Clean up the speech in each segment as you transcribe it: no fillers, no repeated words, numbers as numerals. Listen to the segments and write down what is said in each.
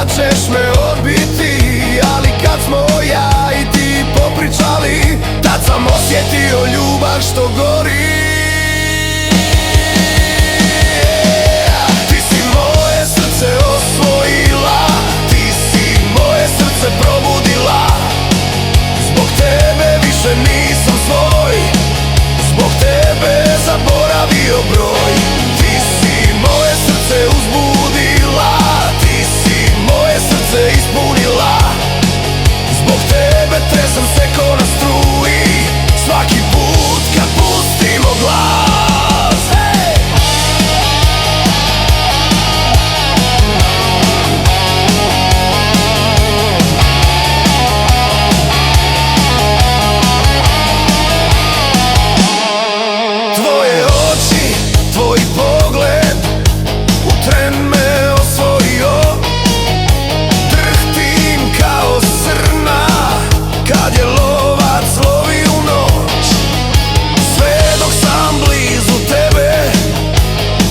da ćeš me odbiti, ali kad smo ja i ti popričali, tad sam osjetio ljubav što gori. Ti si moje srce osvojila, ti si moje srce probudila. Zbog tebe više nisam svoj, zbog tebe zaboravio broj. Ti si moje srce uzbudila, ti si moje srce ispunila. Zbog tebe tresam se ko na struji, svaki put kad pustimo glas. Hey! Tvoje oči, tvoj pogled, u tren me osvojio. Drhtim kao srna kad je lovac lovi u noć. Sve dok sam blizu tebe,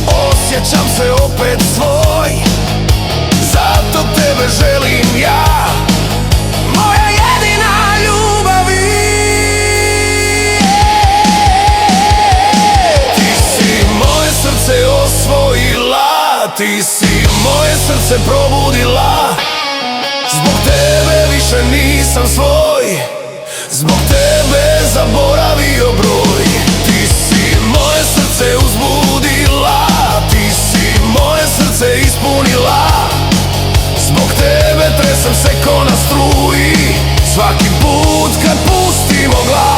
osjećam se opet svoj. Zato tebe želim ja, moja jedina ljubavi. Ti si moje srce osvojila, ti si moje srce probudila. Zbog tebe više nisam svoj, zbog tebe zaboravio broj. Ti si moje srce uzbudila, ti si moje srce ispunila. Zbog tebe tresam se ko na struji, svaki put kad pustimo glas.